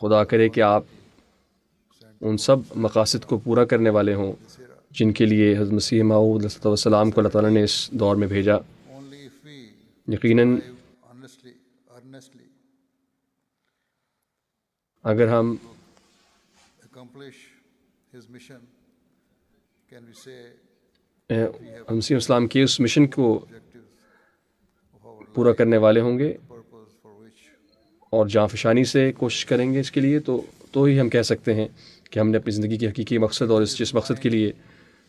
خدا کرے کہ آپ ان سب مقاصد کو پورا کرنے والے ہوں جن کے لیے حضرت مسیح موعود علیہ السلام کو اللہ تعالیٰ نے اس دور میں بھیجا۔ Only if we یقیناً strive earnestly اگر ہم accomplish his mission, can we say حضرت مسیح اسلام کے اس مشن کو objectives of our پورا کرنے والے ہوں گے purpose for which اور جاں فشانی سے کوشش کریں گے اس کے لیے، تو ہی ہم کہہ سکتے ہیں کہ ہم نے اپنی زندگی کی حقیقی مقصد اور جس مقصد کے لیے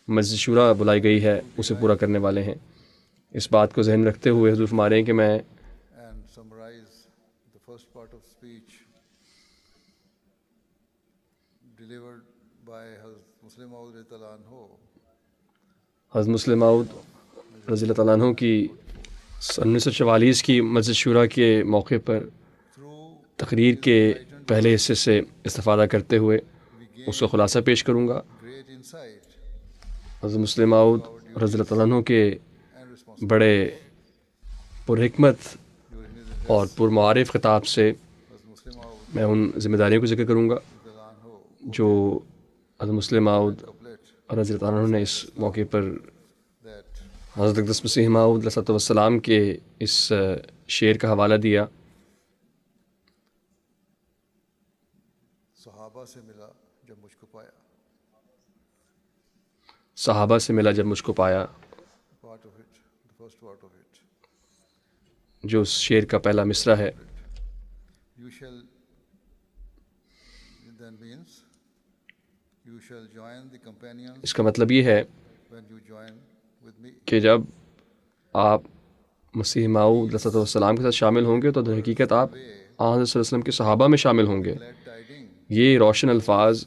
مجلس شورا بلائی گئی ہے اسے پورا کرنے والے ہیں۔ اس بات کو ذہن میں رکھتے ہوئے حضور فرما رہے ہیں کہ میں and summarize the first part of speech delivered by Hazrat Muslim Maud radhiyallahu anhu حضرت مسلم موعود رضی اللہ تعالیٰ عنہ کی 1944 کی مجلس شورا کے موقع پر through تقریر کے پہلے حصے سے استفادہ کرتے ہوئے اس کا خلاصہ پیش کروں گا۔ great insight حضرت مسلم موعود رضی اللہ تعالیٰ عنہ کے and responsibility بڑے پرحکمت during his اور پرمعارف خطاب سے Hazrat Muslim Maud میں ان ذمہ داریوں کو ذکر کروں گا radhiyallahu anhu جو حضرت مسلم موعود couplet رضی اللہ عنہ نے اس موقع پر that حضرت اقدس مسیح موعود علیہ السلام کے اس شعر کا حوالہ دیا۔ صحابہ سے ملا جب مجھ کو پایا، صحابہ سے ملا جب مجھ کو پایا، part of it, the first part of it. جو اس شعر کا پہلا مصرع ہے۔ You shall, it then means, you shall join the companions اس کا مطلب یہ ہے when you join with me. کہ جب آپ مسیح موعود علیہ السلام کے ساتھ شامل ہوں گے تو در حقیقت آپ آن حضرت صلی اللہ علیہ وسلم کے صحابہ میں شامل ہوں گے۔ Glad tiding, یہ روشن الفاظ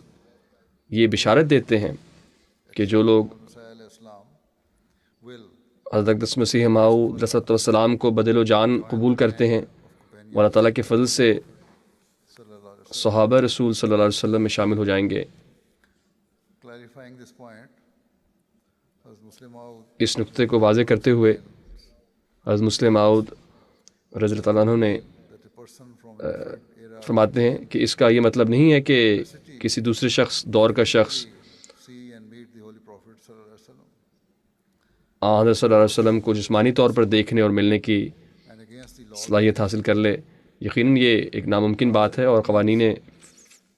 یہ بشارت دیتے ہیں کہ جو لوگ Messiah alayhi salam will حضرت اقدس مسیح موعود علیہ السلام کو بدل و جان قبول کرتے ہیں وہ اللہ تعالیٰ کے فضل سے sallallahu alaihi wasallam. صحابہ رسول صلی اللہ علیہ وسلم میں شامل ہو جائیں گے۔ Clarifying this point, as Muslim Maud اس نقطے کو واضح کرتے ہوئے حضرت مسلم موعود رضی اللہ عنہ نے that a person from different era فرماتے ہیں کہ اس کا یہ مطلب نہیں ہے کہ کسی دوسرے شخص دور کا شخص see and meet the Holy Prophet sallallahu alaihi wasallam, حضرت صلی اللہ علیہ وسلم کو جسمانی طور پر دیکھنے اور ملنے کی and against the law صلاحیت حاصل کر لے۔ یقیناً یہ ایک ناممکن بات ہے اور قوانین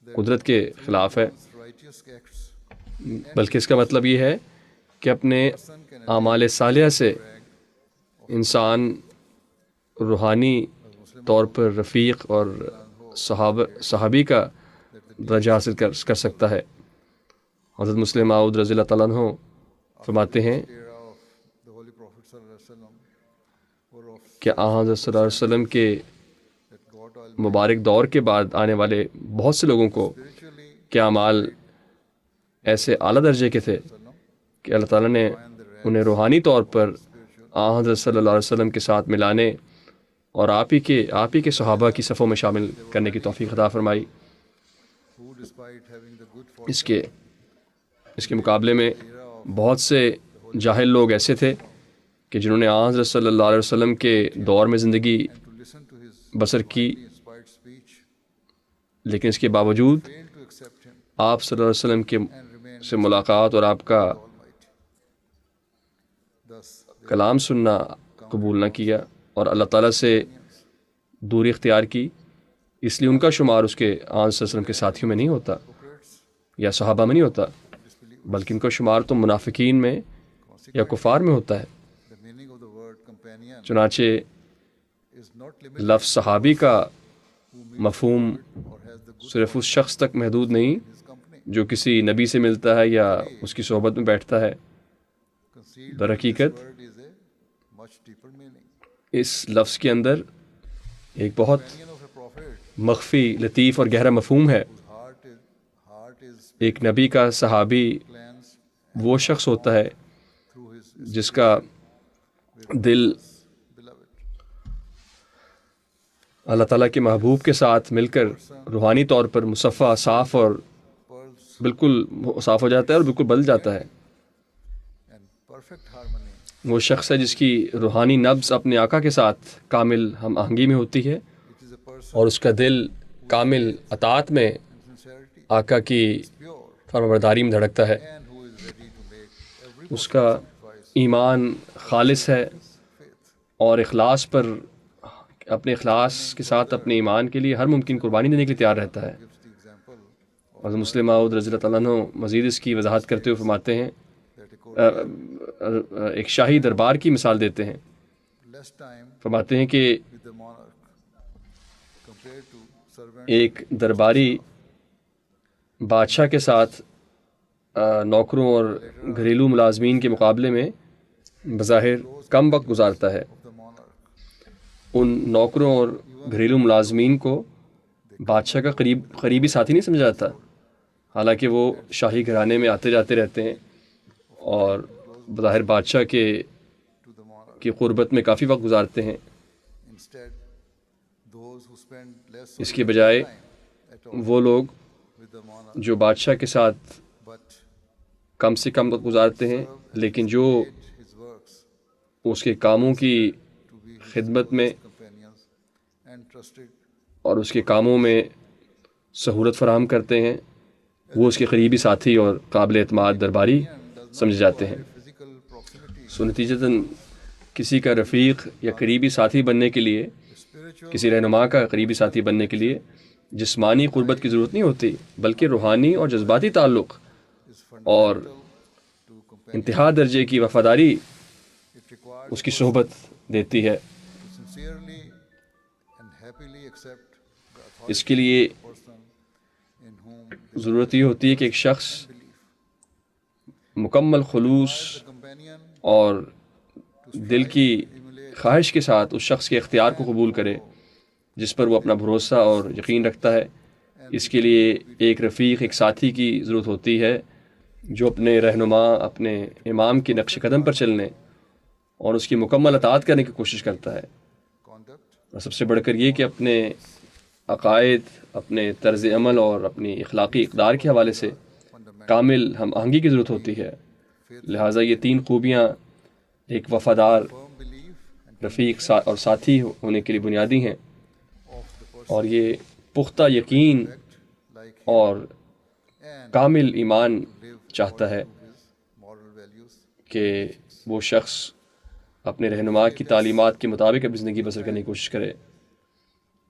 قدرت کے خلاف ہے، righteous acts, بلکہ اس کا مطلب یہ ہے کہ اپنے اعمال صالحہ سے انسان روحانی طور پر رفیق اور صحابی کا درجہ حاصل کر سکتا ہے۔ حضرت مسلم موعود رضی اللہ تعالیٰ عنہ فرماتے ہیں era of the Holy Prophet sallallahu alaihi wasallam were of کہ حضرت صلی اللہ علیہ وسلم کے that God Almighty مبارک دور کے بعد آنے والے بہت سے لوگوں کو spiritually کے اعمال ایسے اعلیٰ درجے کے تھے کہ اللہ تعالیٰ نے انہیں روحانی طور پر حضرت صلی اللہ علیہ وسلم کے ساتھ ملانے اور آپ ہی کے صحابہ کی صفوں میں شامل کرنے کی توفیق عطا فرمائی۔ who despite having the good fortune اس کے مقابلے میں بہت سے جاہل لوگ ایسے تھے کہ جنہوں نے حضرت صلی اللہ علیہ وسلم کے دور میں زندگی to listen to his بسر کی، inspired speech لیکن اس کے باوجود failed to accept him آپ صلی اللہ علیہ وسلم کے and remain سے ملاقات اور آپ کا Almighty. Thus, کلام سننا قبول نہ کیا اور اللہ تعالیٰ سے دوری اختیار کی، اس لیے ان کا شمار اس کے آن صلی اللہ علیہ وسلم کے ساتھیوں میں نہیں ہوتا hypocrites, یا صحابہ میں نہیں ہوتا، بلکہ ان کا شمار تو منافقین میں یا کفار میں ہوتا ہے۔ the meaning of the word companion چنانچہ is not limited لفظ صحابی کا مفہوم or has the good صرف اس شخص تک محدود نہیں in his company. جو کسی نبی سے ملتا ہے یا اس کی صحبت میں بیٹھتا ہے۔ Concealed در in this حقیقت word is a much deeper meaning. اس لفظ کے اندر ایک بہت Companion of a prophet مخفی، لطیف اور گہرا مفہوم ہے۔ whose heart is ایک نبی کا صحابی cleansed وہ شخص ہوتا ہے through his جس کا دل beloved. اللہ تعالیٰ کے محبوب کے ساتھ مل کر روحانی طور پر مصفہ، صاف اور Pearls بالکل صاف ہو جاتا ہے اور بالکل بدل جاتا ہے۔ and perfect harmony. وہ شخص ہے جس کی روحانی نبض اپنے آقا کے ساتھ کامل ہم آہنگی میں ہوتی ہے It is a person اور اس کا دل who کامل اطاعت میں sincerity, آقا کی pure, فرمانبرداری میں دھڑکتا ہے، and who is ready to make every اس کا ایمان خالص ہے faith. اور اخلاص پر اپنے اخلاص کے ساتھ اپنے ایمان کے لیے ہر ممکن قربانی دینے کے لیے تیار رہتا ہے. Gives the example اور مسلم موعود رضی اللہ تعالیٰ عنہ مزید اس کی وضاحت کرتے ہوئے فرماتے ہیں، that a ایک شاہی دربار کی مثال دیتے ہیں. less time فرماتے ہیں کہ with the monarch compared to servants. ایک درباری بادشاہ کے ساتھ نوکروں اور گھریلو ملازمین کے مقابلے میں بظاہر کم وقت گزارتا ہے. The monarch, ان نوکروں اور گھریلو ملازمین کو بادشاہ کا قریبی ساتھی نہیں سمجھا جاتا، حالانکہ وہ شاہی گھرانے میں آتے جاتے رہتے ہیں اور بظاہر بادشاہ to the monarch. کی قربت میں کافی وقت گزارتے ہیں. Instead, those who spend less اس کے بجائے time at all وہ لوگ with the monarch, جو بادشاہ کے ساتھ but کم سے کم وقت گزارتے ہیں لیکن جو his works اس کے کاموں کی to be his خدمت میں companions and trusted اور اس کے کاموں میں سہولت فراہم کرتے ہیں، وہ اس کے قریبی ساتھی اور قابل اعتماد درباری سمجھے جاتے ہیں. physical proximity, سو نتیجتاً کسی کا رفیق یا قریبی ساتھی بننے کے لیے، spiritual کسی رہنما کا قریبی ساتھی بننے کے لیے جسمانی قربت کی ضرورت نہیں ہوتی، بلکہ روحانی اور جذباتی تعلق is اور fundamental to companion. انتہا درجے کی وفاداری It requires اس کی صحبت دیتی ہے. to sincerely and happily accept the authority اس کے لیے of the person in whom ضرورت یہ ہوتی ہے کہ ایک شخص مکمل خلوص the companion اور دل کی خواہش کے ساتھ اس شخص کے اختیار کو قبول کرے جس پر وہ اپنا بھروسہ اور یقین رکھتا ہے. اس کے لیے ایک رفیق، ایک ساتھی کی ضرورت ہوتی ہے جو اپنے رہنما، اپنے امام کے نقش قدم پر چلنے اور اس کی مکمل اطاعت کرنے کی کوشش کرتا ہے. conduct اور سب سے بڑھ کر یہ کہ اپنے عقائد، اپنے طرز عمل اور اپنی اخلاقی اقدار کے حوالے سے کامل ہم آہنگی کی ضرورت ہوتی ہے. لہٰذا یہ تین خوبیاں ایک وفادار firm belief and رفیق اور ساتھی ہونے کے لیے بنیادی ہیں، of the person اور یہ پختہ یقین like اور and کامل ایمان چاہتا ہے his moral values کہ وہ شخص اپنے رہنما کی تعلیمات کے مطابق اپنی زندگی بسر کرنے کی کوشش کرے.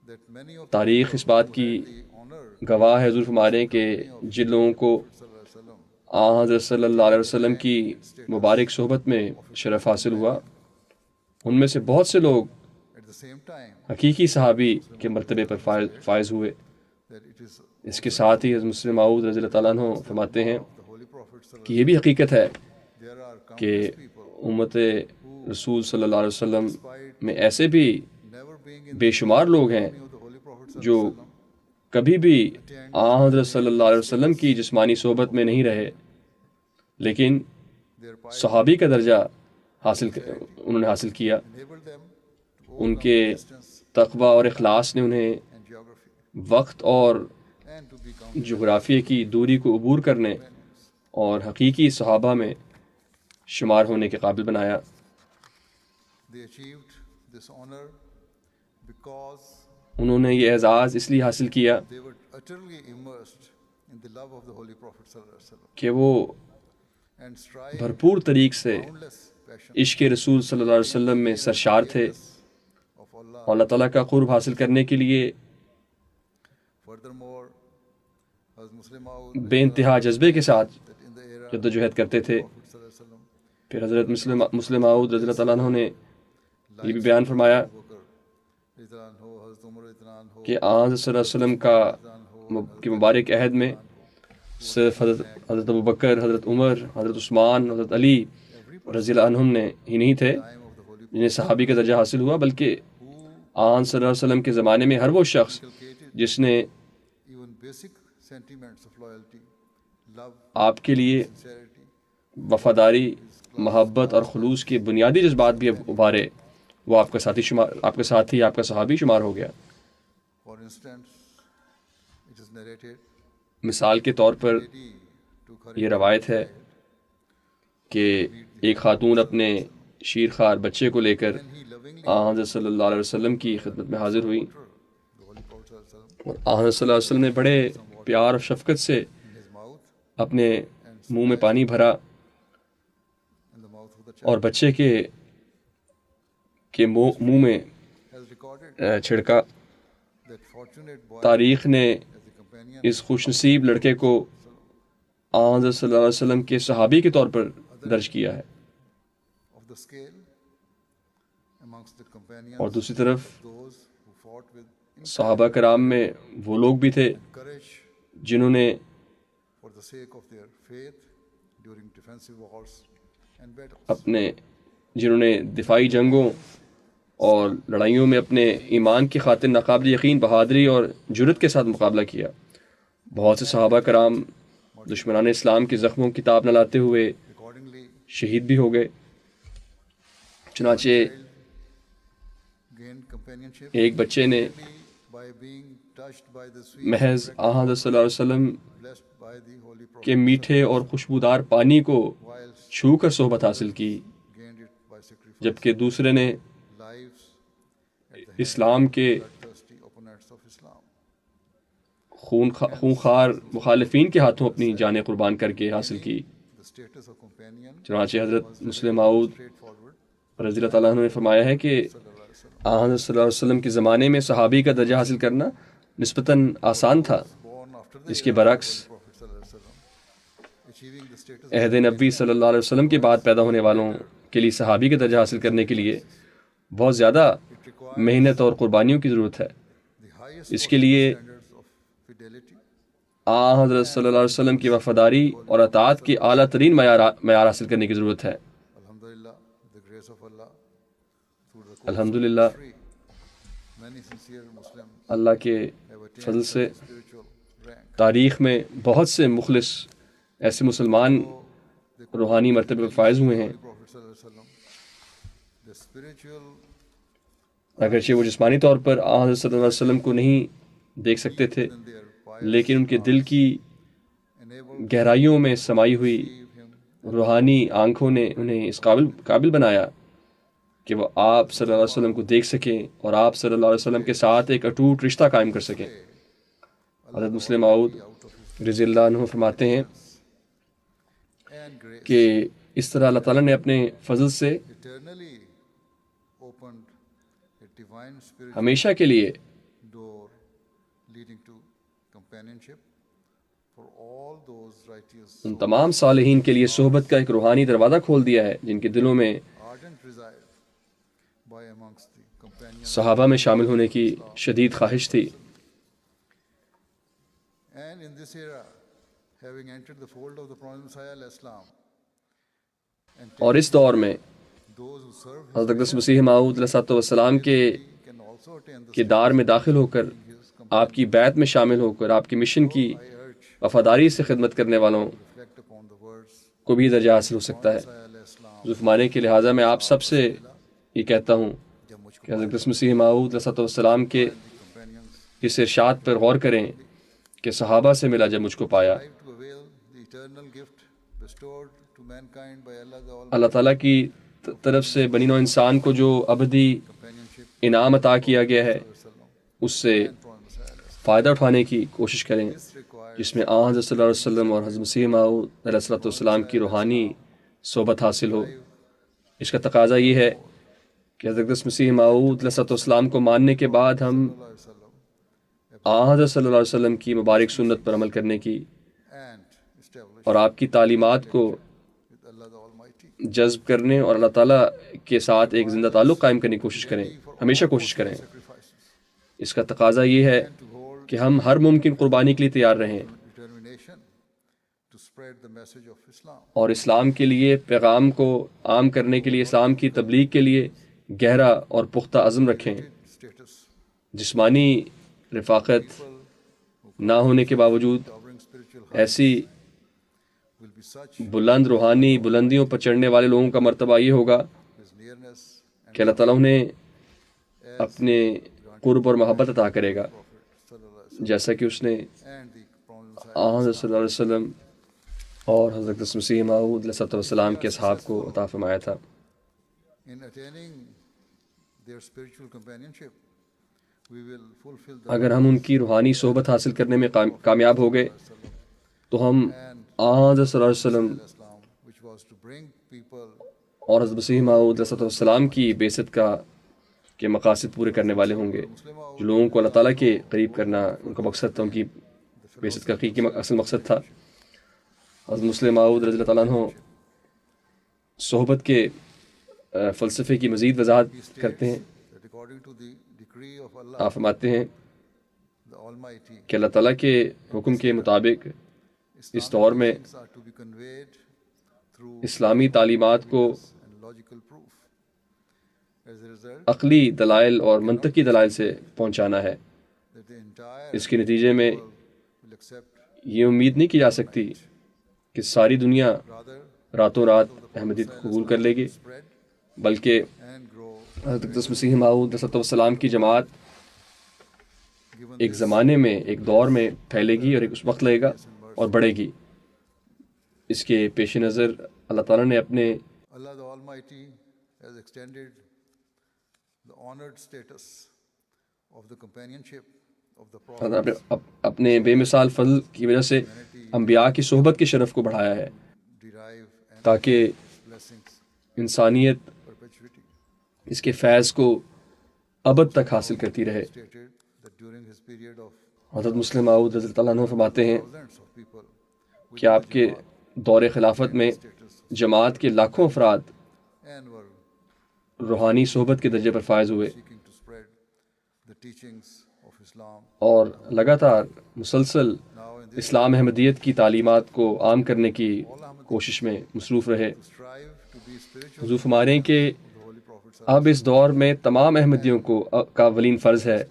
that many of تاریخ اس بات کی the honor گواہ ہے، حضور فرما رہے ہیں کہ جن لوگوں کو sallallahu alaihi wasallam حضرت صلی اللہ علیہ وسلم کی مبارک صحبت میں شرف حاصل ہوا، ان میں سے بہت سے لوگ at the same time حقیقی صحابی کے مرتبے پر فائز ہوئے. that it is اس کے ساتھ ہی حضرت مسلم موعود رضی اللہ تعالیٰ عنہ فرماتے ہیں the holy prophet sallallahu کہ یہ بھی حقیقت ہے there are کہ countless people امت رسول صلی اللہ علیہ وسلم despite میں ایسے بھی never being in بے شمار لوگ ہیں the holy prophet جو کبھی بھی حضرت صلی اللہ علیہ وسلم کی جسمانی صحبت میں نہیں رہے، لیکن their piety صحابی کا درجہ انہوں نے حاصل کیا. enabled them to in overcome کے distance تقوی اور اخلاص نے انہیں and geography وقت اور and to become جغرافیے کی دوری کو عبور کرنے اور حقیقی صحابہ میں شمار ہونے کے قابل بنایا. they achieved this honor because انہوں نے یہ اعزاز اس لیے حاصل کیا they were utterly immersed in the love of the holy prophet sallallahu alaihi wasallam کہ وہ and strive بھرپور طریق سے boundless passion عشق رسول صلی اللہ علیہ وسلم میں سرشار تھے of Allah. اور اللہ تعالیٰ کا قرب حاصل کرنے کے لیے Furthermore, Hazrat Muslim Maud بے انتہا جذبے کے ساتھ that in the era جدوجہد کرتے تھے. Prophet sallallahu alaihi wasallam پھر حضرت مسلم موعود رضی اللہ تعالیٰ عنہ نے یہ بھی بیان فرمایا Hazrat Umar radhiyallahu anhu, کہ حضرت صلی اللہ علیہ وسلم کی مبارک عہد میں صرف حضرت ابوبکر، حضرت عمر، حضرت عثمان، حضرت علی رضی اللہ عنہم نے ہی نہیں تھے time of the holy جنہیں صحابی کا درجہ حاصل ہوا، بلکہ آن صلی اللہ علیہ وسلم کے زمانے میں ہر وہ شخص جس نے even basic sentiments of loyalty, love, آپ کے لیے sincerity, وفاداری، محبت اور خلوص کے بنیادی جذبات بھی ابھارے، وہ آپ کا ساتھی، آپ کا صحابی شمار ہو گیا. for instance, it is narrated مثال کے طور پر lady took her یہ روایت ہے کہ ایک خاتون اپنے شیرخوار بچے کو لے کر and he lovingly حضرت صلی اللہ علیہ وسلم کی خدمت میں حاضر ہوئی. the holy prophet sallallahu alaihi wasallam اور آن صلی اللہ علیہ وسلم نے بڑے پیار اور شفقت سے in his mouth اپنے منہ میں پانی بھرا in the mouth of the اور child. بچے کے منہ میں Has recorded چھڑکا. that fortunate boy تاریخ نے as a companion اس خوش نصیب لڑکے کو آن صلی اللہ علیہ وسلم کے صحابی کے طور پر درج کیا ہے. of the scale amongst the companions اور دوسری طرف those who fought with صحابہ کرام میں وہ لوگ بھی تھے courage جنہوں نے for the sake of their faith during defensive wars and battles. جنہوں نے دفاعی جنگوں اور لڑائیوں میں اپنے ایمان کی خاطر ناقابل یقین بہادری اور جرت کے ساتھ مقابلہ کیا. بہت سے صحابہ کرام دشمنان اسلام کے زخموں کی تاب نہ لاتے ہوئے Accordingly, شہید بھی ہو گئے. چنانچہ gained companionship ایک بچے نے by being touched by the sweet, محض آن صلی اللہ علیہ وسلم blessed by the holy prophet, کے میٹھے اور خوشبودار پانی کو while چھو کر صحبت حاصل کی، gained it by sacrifice جبکہ دوسرے نے lives at the اسلام کے thirsty opponents of Islam. خونخوار مخالفین کے ہاتھوں اپنی جانیں قربان کر کے حاصل کی. The status of companion چنانچہ حضرت مسلم موعود straightforward رضی اللہ تعالیٰ عنہ نے فرمایا ہے کہ آن صلی اللہ علیہ وسلم کے زمانے میں صحابی کا درجہ حاصل کرنا نسبتاً آسان تھا. born after the اس کے برعکس Prophet sallallahu alaihi wasallam, achieving the status عہد نبی صلی اللہ علیہ وسلم کے بعد پیدا ہونے والوں کے لیے صحابی کا درجہ حاصل کرنے کے لیے بہت زیادہ محنت اور قربانیوں کی ضرورت ہے. the highest اس کے لیے standards of fidelity, حضرت صلی اللہ علیہ وسلم کی وفاداری اور اطاعت کی اعلیٰ ترین معیار حاصل کرنے کی ضرورت ہے. alhamdulillah, the grace of Allah, through the course الحمدللہ of history, many sincere Muslims اللہ کے have attained فضل سے spiritual rank. تاریخ میں بہت سے مخلص ایسے مسلمان روحانی مرتبے پر فائز ہوئے ہیں. Prophet sallallahu alaihi wasallam, the spiritual اگرچہ وہ جسمانی طور پر حضرت صلی اللہ علیہ وسلم کو نہیں دیکھ سکتے تھے، in their pious لیکن ان کے دل کی enabled گہرائیوں میں سمائی ہوئی him روحانی آنکھوں نے انہیں اس قابل بنایا کہ وہ آپ صلی اللہ علیہ وسلم کو دیکھ سکیں اور آپ صلی اللہ علیہ وسلم کے ساتھ ایک اٹوٹ رشتہ قائم کر سکیں. حضرت مسلم موعود رضی اللہ عنہ فرماتے ہیں and grace کہ اس طرح اللہ تعالیٰ نے اپنے فضل سے eternally opened a divine spiritual ہمیشہ کے لیے door leading to companionship for all those righteous ان تمام صالحین کے لیے صحبت کا ایک روحانی دروازہ کھول دیا ہے جن کے دلوں میں ardent desire by amongst the companions, صحابہ میں شامل ہونے کی شدید خواہش تھی. and in this era, having entered the fold of the Promised Messiah al-Islam, and اور اس دور میں those who serve him حضرت اقدس مسیح موعود علیہ الصلوۃ والسلام کے can also attain the دار میں داخل ہو کر آپ کی بیعت میں شامل ہو کر آپ کے مشن کی I urge وفاداری سے خدمت کرنے والوں reflect upon the words کو بھی درجہ حاصل ہو سکتا ہے. Messiah al-Islam. زفمانے کے لہٰذا میں آپ سب سے یہ کہتا ہوں جب مجھ کو کہ حضرت اقدس مسیح موعود علیہ الصلوۃ والسلام کے companions اس ارشاد پر غور کریں کہ صحابہ سے ملا جب مجھ کو پایا. strive to avail the eternal gift bestowed to mankind by Allah the Almighty, اللہ تعالیٰ کی طرف سے بنی نوع انسان کو جو ابدی companionship انعام عطا کیا گیا ہے sallam, اس سے Promised Messiah al-Islam. فائدہ اٹھانے کی کوشش کریں، This requires جس میں حضرت صلی اللہ علیہ وسلم اور حضرت مسیح موعود علیہ الصلوۃ والسلام کی روحانی صحبت حاصل ہو. اس کا تقاضا یہ ہے کہ حضرت مسیح موعود علیہ الصلوۃ والسلام کو ماننے کے بعد ہم sallallahu alaihi wasallam حضرت صلی اللہ علیہ وسلم کی مبارک سنت پر عمل کرنے کی and establish اور آپ کی تعلیمات کو with Allah the Almighty جذب کرنے اور اللہ تعالیٰ کے ساتھ ایک زندہ تعلق قائم کرنے کی کوشش کریں، ہمیشہ کوشش کریں. sacrifices, اس کا تقاضا یہ ہے to hold کہ ہم ہر ممکن قربانی کے لیے تیار رہیں determination to spread the message of Islam. اور اسلام کے لیے پیغام کو عام کرنے کے لیے، اسلام کی تبلیغ کے لیے گہرا اور پختہ عزم رکھیں. Status جسمانی رفاقت نہ ہونے کے باوجود covering spiritual ایسی will be such بلند روحانی بلندیوں پر چڑھنے والے لوگوں کا مرتبہ یہ ہوگا his nearness and کہ اللہ تعالیٰ انہیں اپنے قرب اور محبت عطا کرے گا، Prophet sallallahu alaihi جیسا کہ اس نے wasallam and the Promised Messiah حضرت صلی اللہ علیہ وسلم اور حضرت مسیح موعود علیہ الصلوۃ والسلام کے اصحاب کو عطا فرمایا تھا. in attaining their spiritual companionship, we will fulfill the اگر ہم ان کی روحانی صحبت حاصل کرنے میں کامیاب ہو گئے تو ہم حضرت صلی اللہ علیہ وسلم Islam, which was to bring people اور حضرت مسیح موعود علیہ السلام کی بعثت کے مقاصد پورے کرنے والے ہوں گے. جو لوگوں کو اللہ تعالیٰ کے قریب کرنا ان کا مقصد تھا، ان کی بعثت کا حقیقی اصل مقصد تھا. حضرت مسلم موعود رضی اللہ تعالیٰ عنہ صحبت کے فلسفے کی مزید وضاحت کرتے ہیں. that according to the decree of Allah, آپ فرماتے ہیں the Almighty, کہ اللہ تعالیٰ کے حکم کے مطابق اس دور میں things are to be conveyed through اسلامی تعلیمات کو and logical proof. As a result, عقلی دلائل اور منطقی دلائل سے پہنچانا ہے. that the entire اس کے نتیجے میں will accept, یہ امید نہیں کی جا سکتی کہ ساری دنیا rather راتوں رات احمدیت کو قبول کر لے گی، spread بلکہ and grow حضرت اقدس مسیح موعود علیہ السلام کی جماعت given ایک زمانے میں، ایک دور میں پھیلے گی اور ایک اس وقت لگے گا اور بڑھے گی. اس کے پیش نظر اللہ تعالیٰ نے اپنے Allah the Almighty has extended the honored status of the companionship of the Prophet, اپنے بے مثال فضل کی وجہ سے انبیاء کی صحبت کے شرف کو بڑھایا ہے derive and تاکہ blessings, انسانیت perpetuity. اس کے فیض کو ابد تک حاصل کرتی رہے. Stated that during his period of حضرت مسلم موعود رضی اللہ عنہ فرماتے ہیں thousands of people کہ آپ کے دور خلافت میں جماعت کے لاکھوں افراد and were روحانی صحبت کے درجے پر فائز ہوئے seeking to spread the teachings of Islam. اور لگاتار مسلسل Now in this اسلام احمدیت کی تعلیمات کو عام کرنے کی کوشش میں مصروف رہے. strive to be spiritual حضور فرما رہے ہیں کہ the Holy Prophet اب اس دور میں تمام احمدیوں کو کا اولین فرض ہے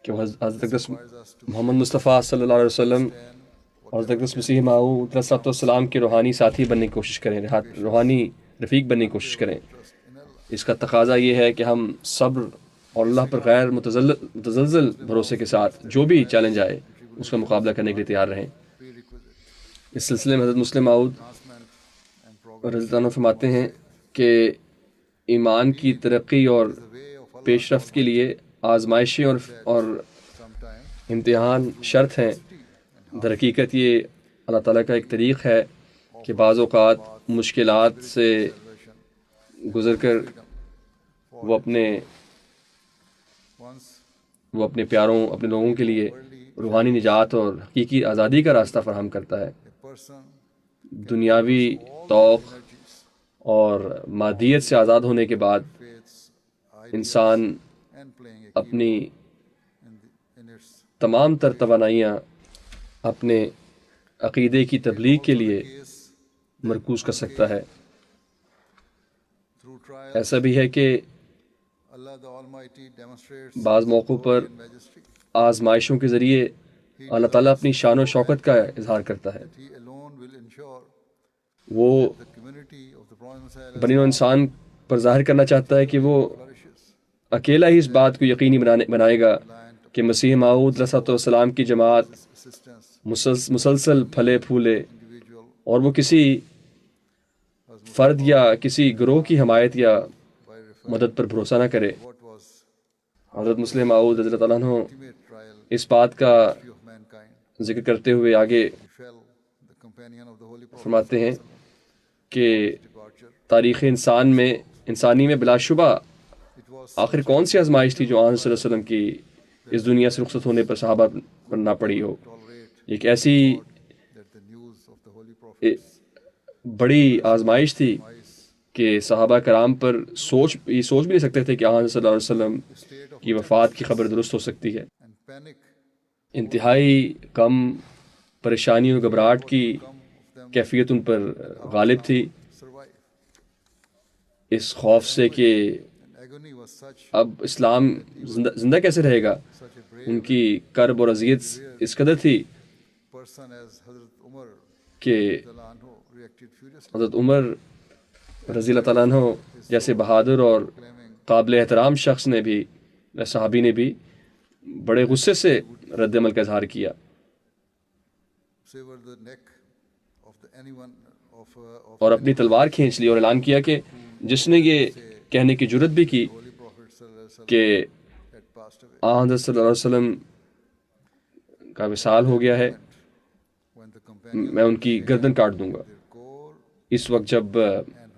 کہ وہ حضرت اقدس محمد مصطفیٰ صلی اللہ علیہ وسلم اور حضرت اقدس مسیح موعود علیہ السلام کے روحانی ساتھی بننے کی کوشش کریں، روحانی رفیق بننے کی کوشش کریں. اس کا تقاضا یہ ہے کہ ہم صبر اور اللہ پر غیر متزلزل بھروسے کے ساتھ جو بھی چیلنج آئے اس کا مقابلہ کرنے کے لیے تیار رہیں. prerequisite اس سلسلے میں حضرت مسلم موعود advancement and progress. رضی اللہ عنہ فرماتے ہیں کہ ایمان کی ترقی اور The way of Allah پیش رفت کے لیے آزمائشیں اور sometimes امتحان شرط ہیں. در حقیقت یہ اللہ تعالیٰ کا ایک طریق ہے کہ بعض اوقات مشکلات سے گزر کر وہ اپنے پیاروں، اپنے لوگوں کے لیے روحانی نجات اور حقیقی آزادی کا راستہ فراہم کرتا ہے. a person دنیاوی توق اور مادیت سے آزاد ہونے کے بعد faiths انسان and playing a اپنی in its تمام تر توانائیاں اپنے عقیدے کی تبلیغ کے لیے case مرکوز کر سکتا ہے. through trial. ایسا بھی ہے کہ Allah the Almighty demonstrates بعض موقعوں پر majesty. آزمائشوں کے ذریعے اللہ تعالیٰ اپنی شان و شوکت کا اظہار کرتا ہے. He alone will ensure وہ the community of the Prophet Messiah بنی نوع انسان پر ظاہر کرنا چاہتا ہے کہ وہ flourishes. اکیلا ہی اس بات کو یقینی بنائے گا کہ مسیح موعود علیہ السلام کی جماعت Assistance, مسلسل پھلے پھولے individual اور وہ کسی فرد یا کسی گروہ کی حمایت یا by referring مدد پر بھروسہ نہ کرے. what was حضرت مسلم موعود رضی اللہ عنہ ultimate trial اس بات کا of mankind. ذکر کرتے ہوئے آگے Befell the companion of the Holy Prophet فرماتے ہیں کہ departure. تاریخ انسانی میں بلا شبہ It was آخر کون سی آزمائش تھی جو آن صلی اللہ علیہ وسلم کی اس دنیا سے رخصت ہونے پر صحابہ پر نہ پڑی ہو. tolerate ایک ایسی that the news of the Holy Prophet بڑی آزمائش تھی کہ صحابہ کرام پر یہ سوچ بھی نہیں سکتے تھے کہ آن صلی اللہ علیہ وسلم state of کی وفات کی خبر درست ہو سکتی ہے. and panic انتہائی غم، پریشانی اور گھبراہٹ کی کیفیت ان پر غالب تھی، survive. اس خوف سے کہ And agony was such اب اسلام زندہ کیسے رہے گا. a brave ان کی کرب اور اذیت اس قدر تھی person as Hazrat Umar کہ anhu reacted furiously, حضرت عمر رضی اللہ تعالیٰ عنہ جیسے بہادر اور claiming قابل احترام شخص نے بھی، صحابی نے بھی بڑے غصے سے رد عمل کا اظہار کیا. sever the neck of anyone of اور اپنی تلوار کھینچ لی اور اعلان کیا کہ جس نے یہ کہنے کی جرت بھی کی Holy Prophet sallallahu alaihi wasallam کہ had passed. passed away. حضرت صلی اللہ علیہ وسلم کا وصال ہو گیا ہے، When the companions میں ان کی گردن کاٹ دوں گا۔ their core اس وقت جب and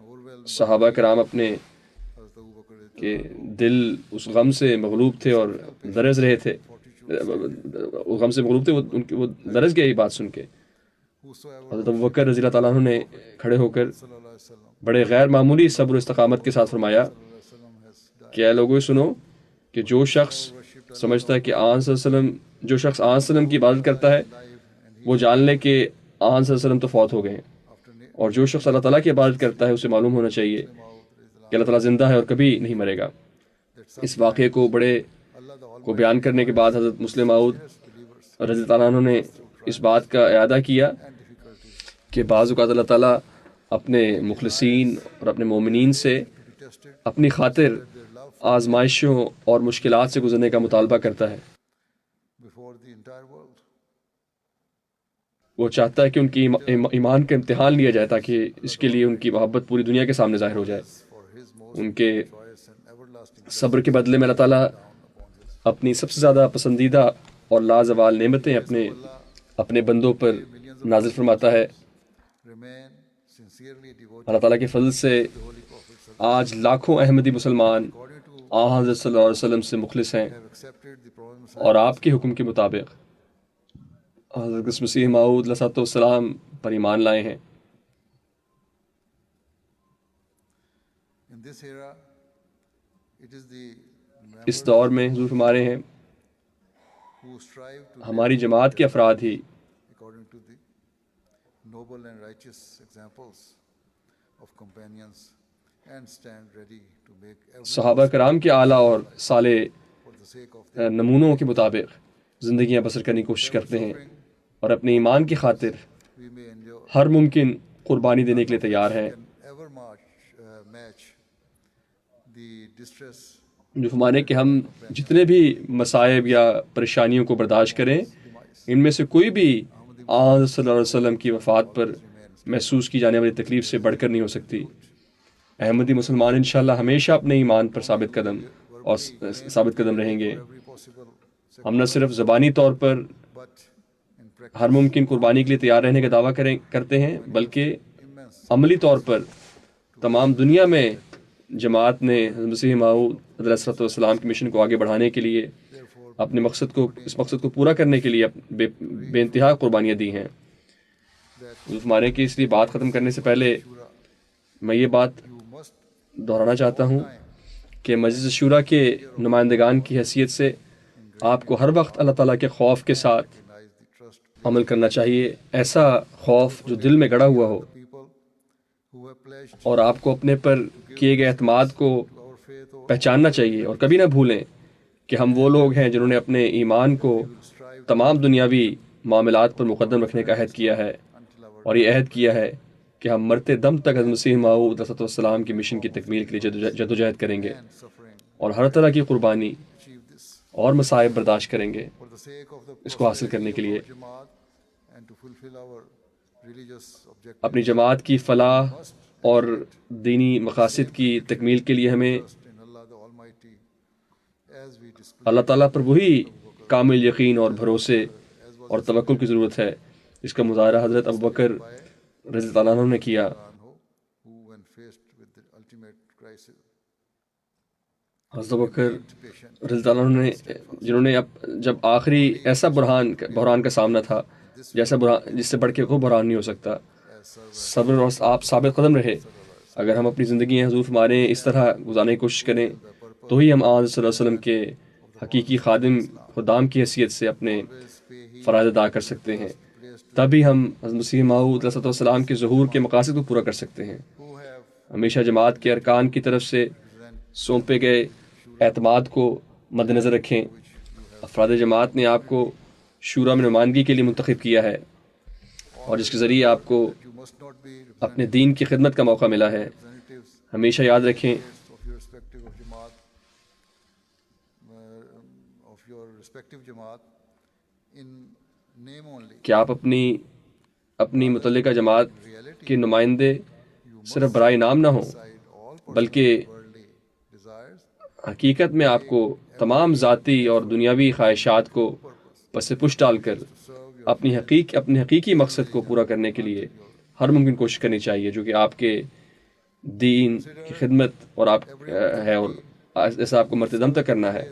overwhelmed صحابہ کرام اپنے Hazrat Abu Bakr کہ دل اس غم سے مغلوب تھے اور لرز رہے تھے، اس غم سے مغلوب تھے، وہ لرز گئے یہ بات سن کے۔ whosoever حضرت ابو بکر رضی اللہ تعالیٰ عنہ نے کھڑے ہو کر sallallahu alaihi wasallam بڑے غیر معمولی صبر و استقامت کے ساتھ فرمایا has died. کہ اے لوگوں سنو کہ جو شخص سمجھتا ہے کہ آن صلی اللہ علیہ وسلم، جو شخص آن صلی اللہ علیہ وسلم کی عبادت کرتا ہے وہ جان لے کہ آن صلی اللہ علیہ وسلم تو فوت ہو گئے ہیں، اور جو شخص اللہ تعالیٰ کی عبادت کرتا ہے اسے معلوم ہونا چاہیے کہ اللہ تعالیٰ زندہ ہے اور کبھی نہیں مرے گا۔ اس واقعے کو کو بیان کرنے کے بعد حضرت مسلم موعود رضی اللہ عنہ نے اس بات کا اعادہ کیا کہ بعض اوقات اللہ تعالیٰ اپنے مخلصین اور اپنے مومنین سے اپنی خاطر آزمائشوں اور مشکلات سے گزرنے کا مطالبہ کرتا ہے۔ before the entire world. وہ چاہتا ہے کہ ان کی ایمان کا امتحان لیا جائے تاکہ اس کے لیے ان کی محبت پوری دنیا کے سامنے ظاہر ہو جائے۔ For his most ان کے joyous and everlasting صبر کے بدلے میں اللہ تعالیٰ اپنی سب سے زیادہ پسندیدہ اور لازوال نعمتیں اپنے بندوں پر نازل فرماتا ہے۔ remain sincerely devoted اللہ تعالیٰ کے فضل سے to the Holy Prophet آج لاکھوں احمدی مسلمان according to آن حضرت صلی اللہ علیہ وسلم سے مخلص ہیں have accepted the promise اور آپ کے حکم کے مطابق حضرت مسیح موعود علیہ السلام پر ایمان لائے ہیں۔ in this era. It is the اس دور میں حضور ہمارے ہیں who strive to ہماری جماعت کے افراد ہی according to the noble and righteous examples of companions and stand ready to make every صحابہ کرام کے اعلیٰ اور صالح for the sake of the نمونوں کے مطابق زندگیاں بسر کرنے کی کوشش کرتے ہیں اور اپنے ایمان کی خاطر we may endure ہر ممکن قربانی دینے کے لیے تیار ہیں۔ can ever match the distress جو ہمارے کہ ہم جتنے بھی مصائب یا پریشانیوں کو برداشت کریں، ان میں سے کوئی بھی آن صلی اللہ علیہ وسلم کی وفات پر محسوس کی جانے والی تکلیف سے بڑھ کر نہیں ہو سکتی۔ احمدی مسلمان انشاءاللہ ہمیشہ اپنے ایمان پر ثابت قدم رہیں گے۔ every possible ہم نہ صرف زبانی طور پر but in practice ہر ممکن قربانی کے لیے تیار رہنے کا دعویٰ کرتے ہیں، بلکہ immense عملی طور پر تمام دنیا میں جماعت نے حضرت مسیح موعود علیہ السلام کی مشن کو آگے بڑھانے کے لیے اپنے اس مقصد کو پورا کرنے کے لیے بے انتہا قربانیاں دی ہیں۔ ہمارے کی اس لیے بات ختم کرنے سے پہلے میں یہ بات you must دہرانا چاہتا ہوں کہ مجلس شورا کے نمائندگان کی حیثیت سے آپ کو ہر وقت اللہ تعالیٰ کے خوف کے ساتھ recognize the trust عمل کرنا چاہیے، ایسا خوف جو دل میں گڑا ہوا ہو، people who have pledged اور آپ کو اپنے پر کیے گئے اعتماد کو our faith or پہچاننا چاہیے، اور کبھی نہ بھولیں کہ ہم وہ لوگ ہیں جنہوں نے اپنے ایمان کو تمام دنیاوی معاملات پر مقدم رکھنے کا عہد کیا ہے، until our اور یہ عہد کیا ہے کہ ہم مرتے دم تک حضرت مسیح موعود علیہ السلام کی مشن کی تکمیل کے لیے جدوجہد کریں گے suffering اور ہر طرح کی قربانی achieve this اور مصائب برداشت کریں گے for the sake of the اس کو حاصل کرنے کے لیے۔ Jamaat and to fulfill our religious objectives. اپنی جماعت کی فلاح اور دینی مقاصد کی تکمیل کے لیے ہمیں Trust in Allah the Almighty as we display اللہ تعالیٰ پر وہی کامل یقین اور بھروسے اور توکل کی ضرورت ہے جس کا مظاہرہ حضرت ابوبکر رضی اللہ عنہ نے کیا۔ anhu, who when faced with the ultimate crisis حضرت ابوبکر patient رضی اللہ عنہ نے جنہوں نے جب آخری ایسا بحران کا سامنا تھا جیسا بحران جس سے بڑھ کے کوئی بحران نہیں ہو سکتا، صبر اور آپ ثابت قدم رہے۔ اگر ہم اپنی زندگی حضور ہمارے اس طرح گزارنے کی کوشش کریں تو ہی ہم آن صلی اللہ علیہ وسلم کے حقیقی خدام کی حیثیت سے اپنے فرائض ادا کر سکتے ہیں، تبھی ہم حضرت مسیح موعود علیہ السلام کے ظہور کے مقاصد کو پورا کر سکتے ہیں۔ who have ہمیشہ جماعت کے ارکان کی طرف سے سونپے گئے اعتماد کو مد نظر رکھیں۔ افراد جماعت نے آپ کو شورا میں نمائندگی کے لیے منتخب کیا ہے اور جس کے ذریعے آپ کو you must not be اپنے دین کی خدمت کا موقع ملا ہے۔ representatives ہمیشہ یاد رکھیں of your respective of Jamaat in name only. کہ آپ اپنی متعلقہ جماعت کے نمائندے صرف برائے نام نہ ہوں، Beside all بلکہ worldly desires, حقیقت میں آپ کو تمام ذاتی اور دنیاوی خواہشات کو پس پش ڈال کر اپنے حقیقی مقصد کو پورا کرنے کے لیے ہر ممکن کوشش کرنی چاہیے، جو کہ آپ کے دین کی خدمت اور آپ ہے، اور ایسا آپ کو مرتے دم تک کرنا ہے۔